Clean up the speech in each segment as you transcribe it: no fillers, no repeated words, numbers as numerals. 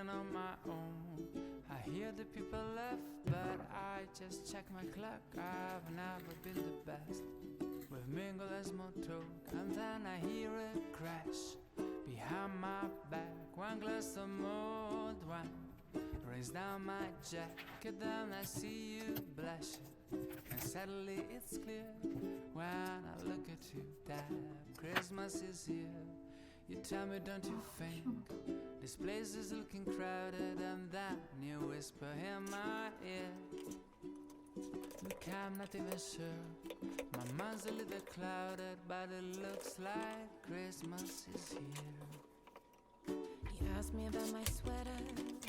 living on my own. I hear the people laugh, but I just check my clock. I've never been the best with mingle as moto, and then I hear it crash behind my back. One glass of mulled wine rains down my jacket, then I see you blushing, and suddenly it's clear when I look at you that Christmas is here. You tell me, don't you think this place is looking crowded? And then you whisper in my ear, look, I'm not even sure. My mind's a little clouded, but it looks like Christmas is here. You ask me about my sweater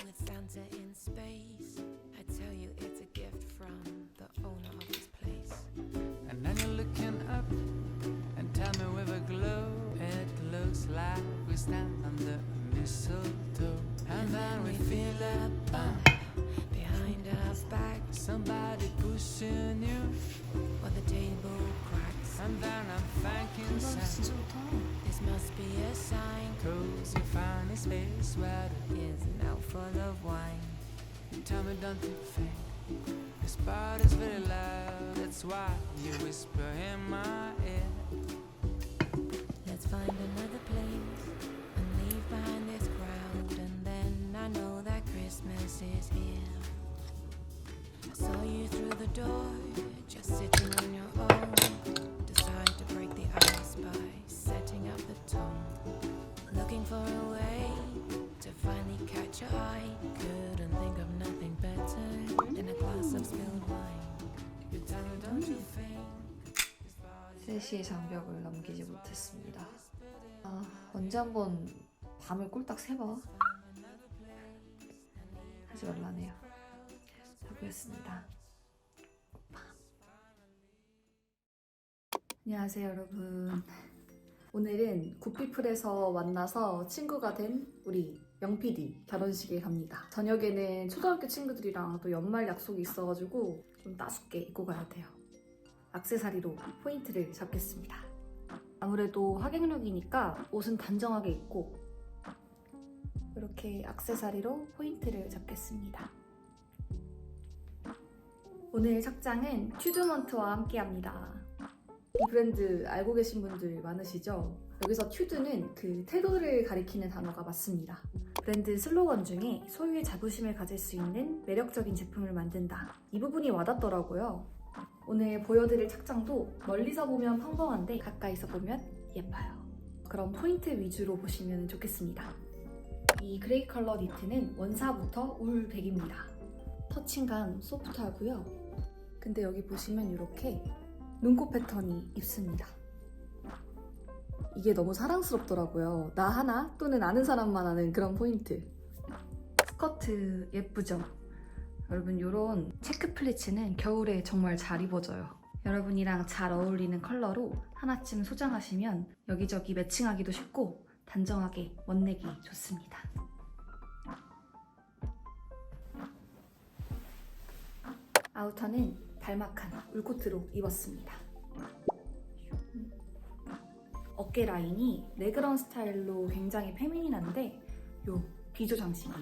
with Santa in space. I tell you it's a gift from the owner of this place. And then you're looking up and tell me with a glow, it looks like we stand under a mistletoe. And then we feel a bump behind our back, somebody pushing you, or the table cracks. and then I'm thanking Santa, This must be a sign, 'cause you found a space where is now full of wine. you tell me, don't you think this part is very loud? That's why you whisper in my ear, Let's find another place and leave behind this crowd, and then I know that Christmas is here. I saw you through the door, just sitting on your own. Decide to break the ice by setting up the tone. Looking for a way to finally catch your eye. Couldn't think of nothing better than a glass of spilled wine. you tell me, don't you think 3시의 장벽을 넘기지 못했습니다. 언제 한번 밤을 꼴딱 새봐? 하지 말라네요. 해보겠습니다. 안녕하세요 여러분. 오늘은 굿피플에서 만나서 친구가 된 우리 영PD 결혼식에 갑니다. 저녁에는 초등학교 친구들이랑 또 연말 약속이 있어가지고 좀 따숩게 입고 가야 돼요. 액세서리로 포인트를 잡겠습니다. 아무래도 하객룩이니까 옷은 단정하게 입고 이렇게 액세서리로 포인트를 잡겠습니다. 오늘 착장은 튜드먼트와 함께합니다. 이 브랜드 알고 계신 분들 많으시죠? 여기서 튜드는 그 태도를 가리키는 단어가 맞습니다. 브랜드 슬로건 중에 소유의 자부심을 가질 수 있는 매력적인 제품을 만든다. 이 부분이 와닿더라고요. 오늘 보여드릴 착장도 멀리서 보면 평범한데 가까이서 보면 예뻐요. 그럼 포인트 위주로 보시면 좋겠습니다. 이 그레이 컬러 니트는 원사부터 울100입니다. 터칭감 소프트하고요. 근데 여기 보시면 이렇게 눈곱 패턴이 있습니다. 이게 너무 사랑스럽더라고요. 나 하나 또는 아는 사람만 아는 그런 포인트. 스커트 예쁘죠? 여러분 이런 체크 플리츠는 겨울에 정말 잘 입어져요. 여러분이랑 잘 어울리는 컬러로 하나쯤 소장하시면 여기저기 매칭하기도 쉽고 단정하게 멋내기 좋습니다. 아우터는 달막한 울코트로 입었습니다. 어깨 라인이 레그런 스타일로 굉장히 페미닌한데 요 비조 장식이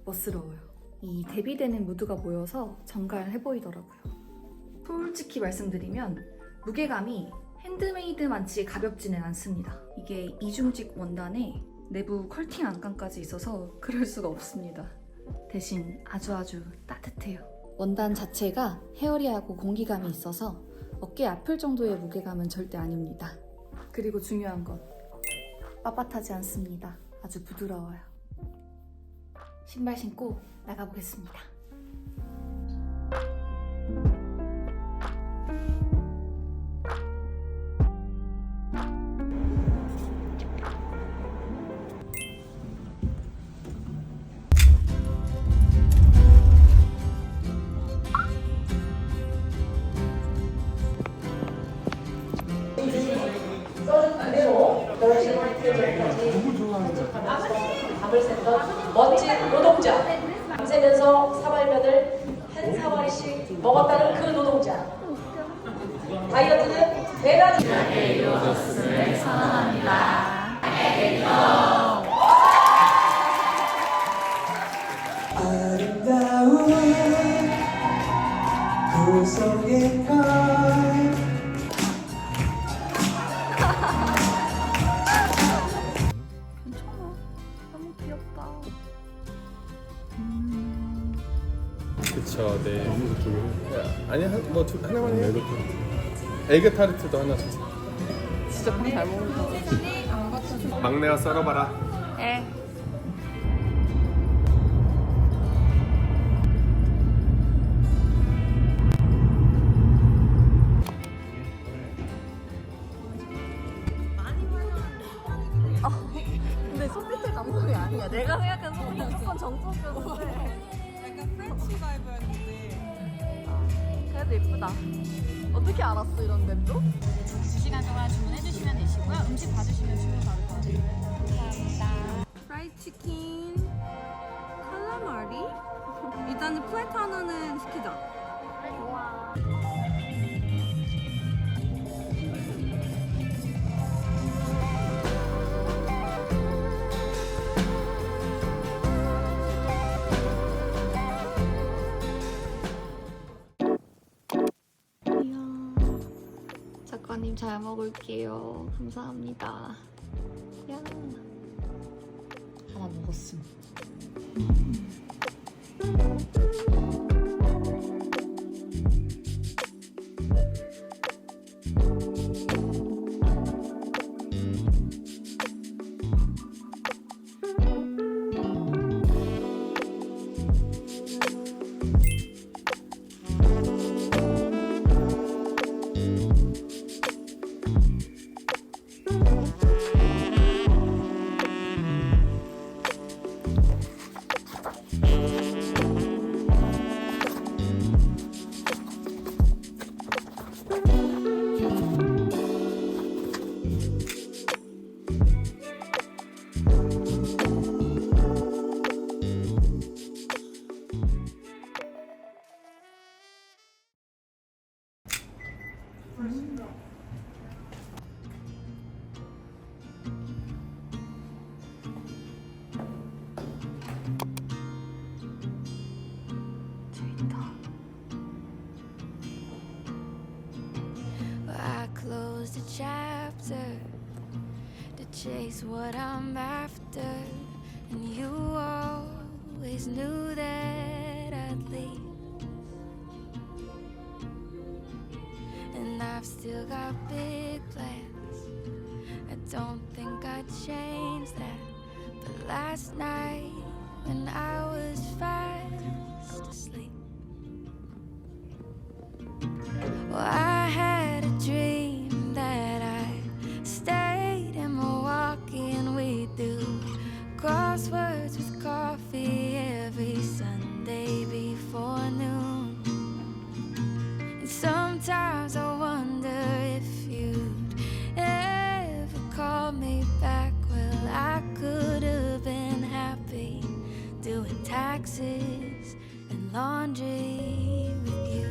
멋스러워요. 이 대비되는 무드가 보여서 정갈해 보이더라고요. 솔직히 말씀드리면 무게감이 핸드메이드만치 가볍지는 않습니다. 이게 이중직 원단에 내부 컬팅 안감까지 있어서 그럴 수가 없습니다. 대신 아주 따뜻해요. 원단 자체가 헤어리하고 공기감이 있어서 어깨 아플 정도의 무게감은 절대 아닙니다. 그리고 중요한 건 빳빳하지 않습니다. 아주 부드러워요. 신발 신고 나가보겠습니다. 밤을 샜던 멋진 노동자, 밤새면서 사발면을 한 사발씩 먹었다는 그 노동자. 다이어트는 대단히 요소스를 선언합니다. 괜찮아. 너무 귀엽다. 그쵸, 네. 아니, 하나만 해요. 에그 타르트도 하나 주세요. 진짜 밥 잘 먹는다. 막내가 썰어봐라. 에. 근데 손빛의 감성이 아니야. 내가 생각한 손빛은 무조건 정석이었는데. 약간 프렌치 바이브였는데 그래도 예쁘다. 어떻게 알았어 이런 맵도? 2시간 동안 주문해주시면 되시고요. 음식 받으시면 주문 바로 받으세요. 프라이드 치킨 칼라마리 일단은 플래터 하나는 시키자. 좋아. 작가님 잘 먹을게요. 감사합니다. 야. 하나 먹었음. Well, I closed the chapter to chase what I'm after, and you always knew that I'd leave. And I've still got big plans. I don't think I'd change that. But last night, when I was fast asleep, well, I had a dream that I stayed in Milwaukee and we do crosswords with coffee every Sunday before noon. And sometimes I wonder if you'd ever call me back. Well, I could have been happy doing taxes and laundry with you.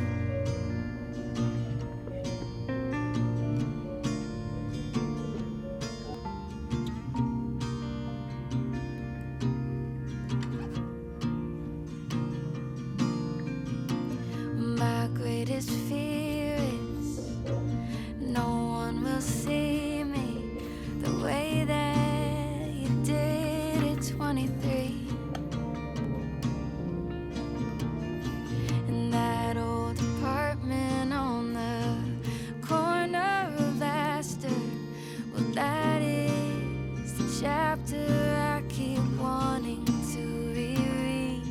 My greatest fear is no one will see me the way that you did at 23. In that old apartment on the corner of Astor, well, that is the chapter I keep wanting to reread.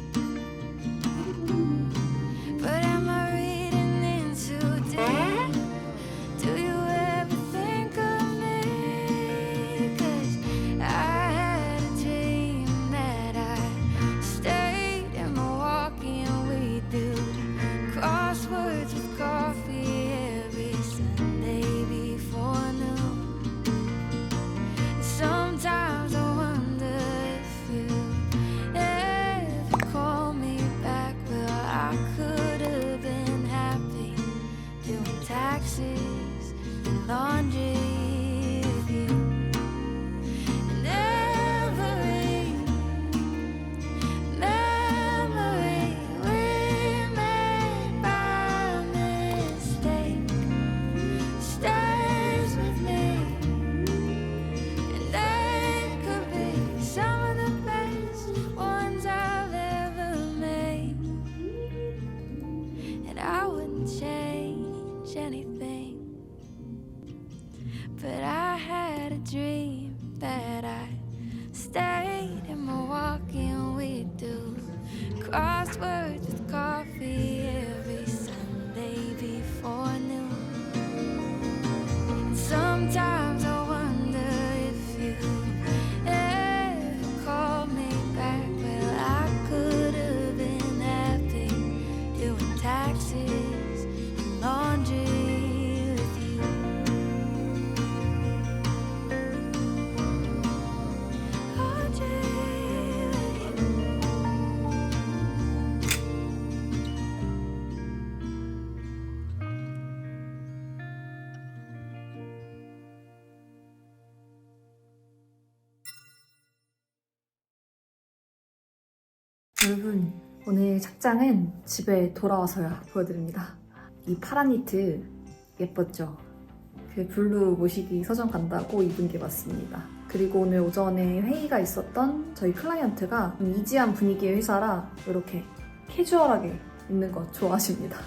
But am I reading into crosswords with coffee every Sunday before noon. And sometimes I wonder if you ever called me back. Well, I could have been happy doing taxes and laundry with you. Laundry with you. 여러분, 오늘 착장은 집에 돌아와서야 보여드립니다. 이 파란 니트 예뻤죠? 그 블루 모시기 서점 간다고 입은 게 맞습니다. 그리고 오늘 오전에 회의가 있었던 저희 클라이언트가 좀 이지한 분위기의 회사라 이렇게 캐주얼하게 입는 거 좋아하십니다.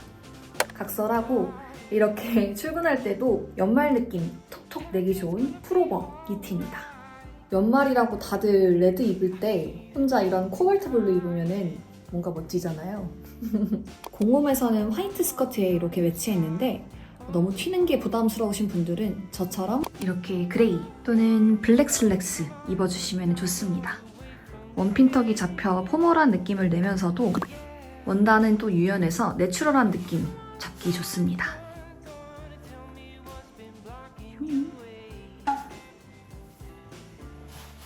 각설하고 이렇게 출근할 때도 연말 느낌 톡톡 내기 좋은 풀오버 니트입니다. 연말이라고 다들 레드 입을 때 혼자 이런 코발트 블루 입으면은 뭔가 멋지잖아요. 공홈에서는 화이트 스커트에 이렇게 매치했는데 너무 튀는 게 부담스러우신 분들은 저처럼 이렇게 그레이 또는 블랙 슬랙스 입어주시면 좋습니다. 원핀턱이 잡혀 포멀한 느낌을 내면서도 원단은 또 유연해서 내추럴한 느낌 잡기 좋습니다.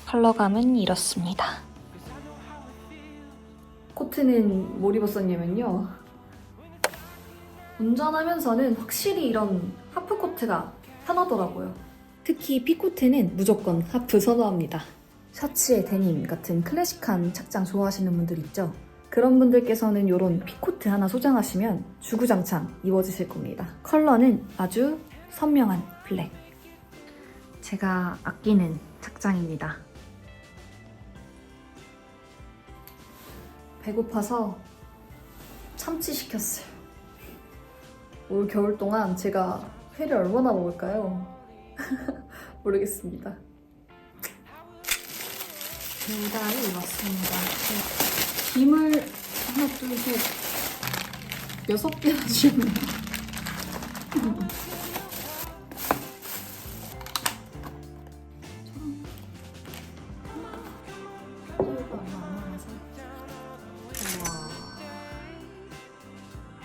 컬러감은 이렇습니다. 코트는 뭘 입었었냐면요. 운전하면서는 확실히 이런 하프 코트가 편하더라고요. 특히 피코트는 무조건 하프 선호합니다. 셔츠에 데님 같은 클래식한 착장 좋아하시는 분들 있죠? 그런 분들께서는 이런 피코트 하나 소장하시면 주구장창 입어주실 겁니다. 컬러는 아주 선명한 블랙. 제가 아끼는 착장입니다. 배고파서 참치 시켰어요. 올 겨울 동안 제가 회를 얼마나 먹을까요? 모르겠습니다. 배달이 왔습니다. 김을 하나, 둘, 셋, 6개나 주셨네요.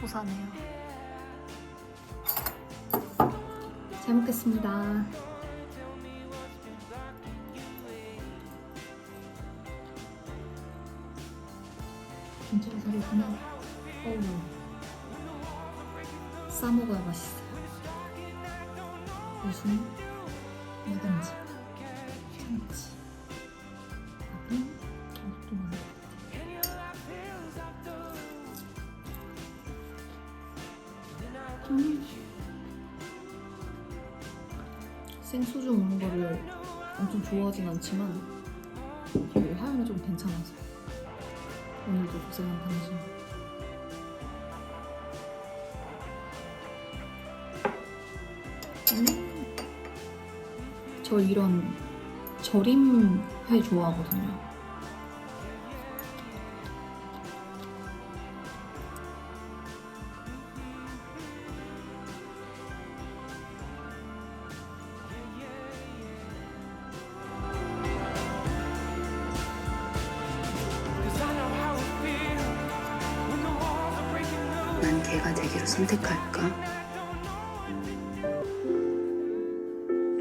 고사네요. 잘 먹겠습니다. 진짜 사리구나. 싸먹어야 맛있어요. 무슨 뭐든지 참치. 또 많이. 생소주 먹는 거를 엄청 좋아하진 않지만 되게 향이 좀 괜찮아서 오늘도 고생한 당신. 저 이런 절임 회 좋아하거든요. 난 걔가 되기로 선택할까?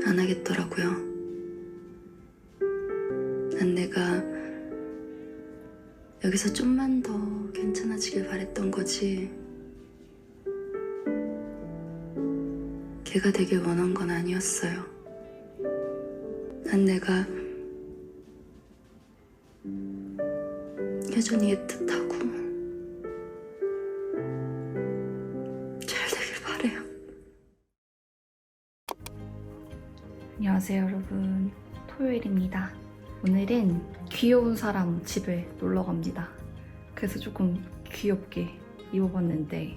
안 하겠더라고요. 난 내가 여기서 좀만 더 괜찮아지길 바랬던 거지. 걔가 되길 원한 건 아니었어요. 난 내가 여전히 애틋하고 잘 되길 바래요. 안녕하세요 여러분, 토요일입니다. 오늘은 귀여운 사람 집에 놀러 갑니다. 그래서 조금 귀엽게 입어봤는데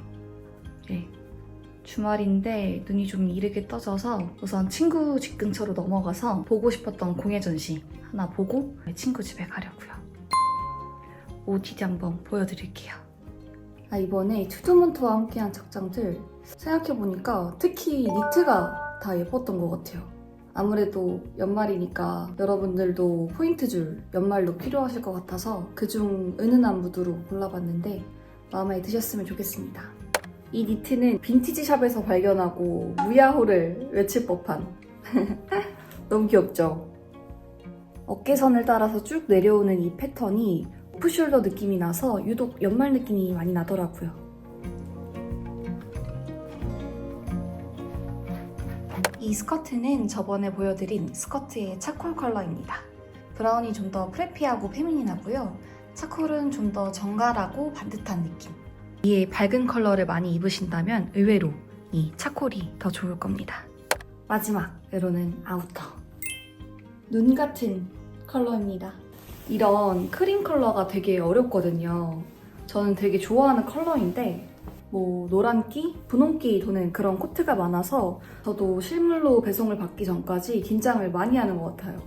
네, 주말인데 눈이 좀 이르게 떠져서 우선 친구 집 근처로 넘어가서 보고 싶었던 공예 전시 하나 보고 친구 집에 가려고요. OOTD 한번 보여드릴게요. 이번에 튜드먼트와 함께한 착장들 생각해보니까 특히 니트가 다 예뻤던 것 같아요. 아무래도 연말이니까 여러분들도 포인트줄 연말로 필요하실 것 같아서 그중 은은한 무드로 골라봤는데 마음에 드셨으면 좋겠습니다. 이 니트는 빈티지 샵에서 발견하고 무야호를 외칠 법한 너무 귀엽죠? 어깨선을 따라서 쭉 내려오는 이 패턴이 오프숄더 느낌이 나서 유독 연말 느낌이 많이 나더라고요. 이 스커트는 저번에 보여드린 스커트의 차콜 컬러입니다. 브라운이 좀 더 프레피하고 페미닌하고요. 차콜은 좀 더 정갈하고 반듯한 느낌. 위에 밝은 컬러를 많이 입으신다면 의외로 이 차콜이 더 좋을 겁니다. 마지막으로는 아우터. 눈 같은 컬러입니다. 이런 크림 컬러가 되게 어렵거든요. 저는 되게 좋아하는 컬러인데 뭐 노란기, 분홍기 도는 그런 코트가 많아서 저도 실물로 배송을 받기 전까지 긴장을 많이 하는 것 같아요.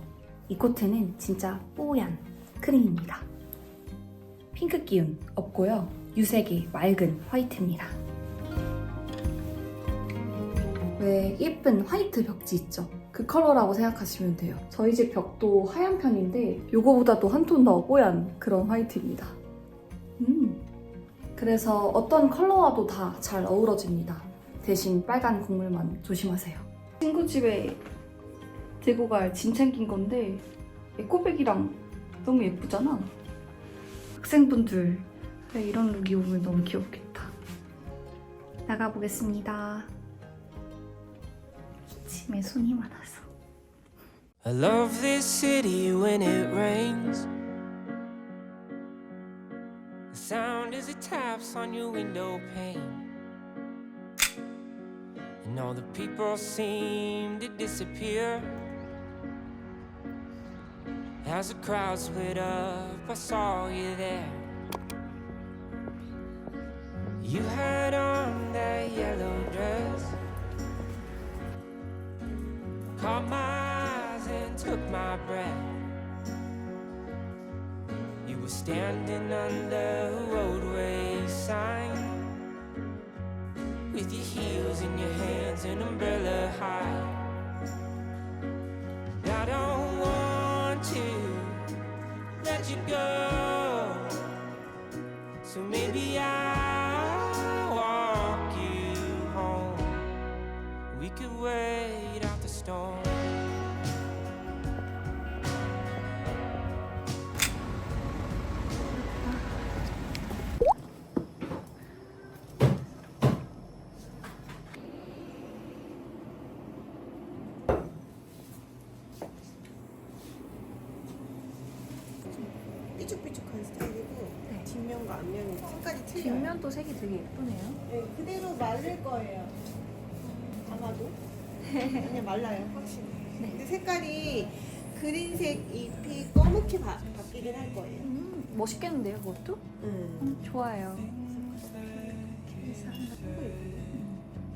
이 코트는 진짜 뽀얀 크림입니다. 핑크 기운 없고요. 유색이 맑은 화이트입니다. 왜 예쁜 화이트 벽지 있죠? 그 컬러라고 생각하시면 돼요. 저희 집 벽도 하얀 편인데 이거보다도 한 톤 더 뽀얀 그런 화이트입니다. 그래서 어떤 컬러와도 다 잘 어우러집니다. 대신 빨간 국물만 조심하세요. 친구 집에 들고 갈 짐 챙긴 건데 에코백이랑 너무 예쁘잖아. 학생분들 이런 룩 입으면 너무 귀엽겠다. 나가보겠습니다. 짐에 손이 많아서. I love this city when it rains. The sound as it taps on your window pane. And all the people seem to disappear. As the crowd split up, I saw you there. You had on that yellow dress. Caught my eyes and took my breath. You were standing under a roadway sign, with your heels in your hands and umbrella high. I don't want to let you go, so maybe I'll walk you home. We could wait out the storm. 삐죽삐죽한 스타일이고 뒷면과 앞면이 색깔이 틀려요. 뒷면도 색이 되게 예쁘네요. 네, 그대로 말릴 거예요. 아마도. 그냥 말라요, 확실히. 근데 색깔이 그린색 잎이 검게 바뀌긴 할 거예요. 멋있겠는데요, 그것도? 좋아요.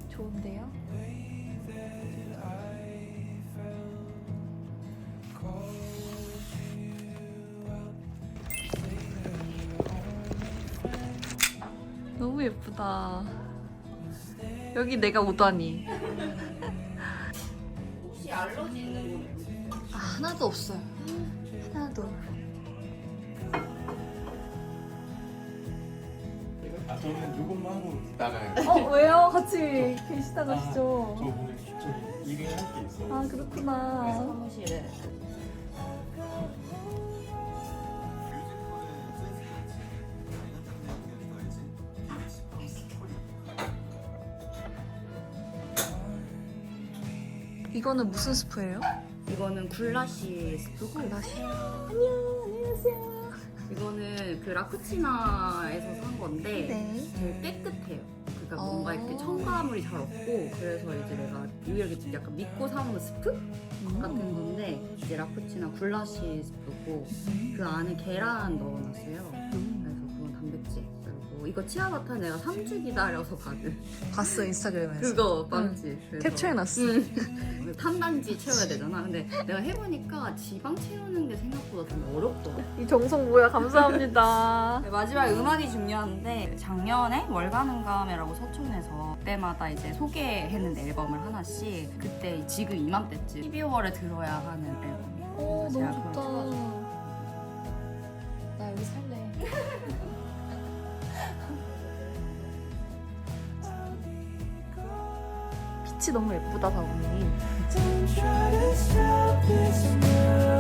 좋은데요? 너무 예쁘다. 여기 내가 오다니. 혹시 알러지 있는 거? 하나도 없어요. 하나도. 저는 요것만 하고 나가요. 왜요? 같이 계시다 가시죠. 저 오늘 저기 일을 할 게 있어. 아, 그렇구나. 사무실에. 이거는 무슨 스프예요? 이거는 굴라시 스프고 안녕하세요. 이거는 그 라쿠치나에서 산 건데 네. 제일 깨끗해요. 그러니까 뭔가 이렇게 첨가물이 잘 없고 그래서 이제 내가 이렇게 약간 믿고 사온 스프 같은 건데 이제 라쿠치나 굴라시 스프고 그 안에 계란 넣어놨어요. 그래서 그건 단백질. 그리고 이거 치아바타 내가 3주 기다려서 받은 봤어 인스타그램에서. 그거 맞지? 그래서 캡처해놨어. 탄단지 채워야 되잖아. 근데 내가 해보니까 지방 채우는 게 생각보다 좀 어렵더라고. 이 정성 뭐야? 감사합니다. 마지막에 음악이 중요한데 작년에 월간음감이라고 서촌에서 그때마다 이제 소개했는데 앨범을 하나씩 그때 지금 이맘때쯤 12월에 들어야 하는 앨범이에요. 오 그래서 너무 제가 좋다. 그걸 좋아해요. 나 여기 살래. 빛이 너무 예쁘다 다분히. Don't try to stop this now.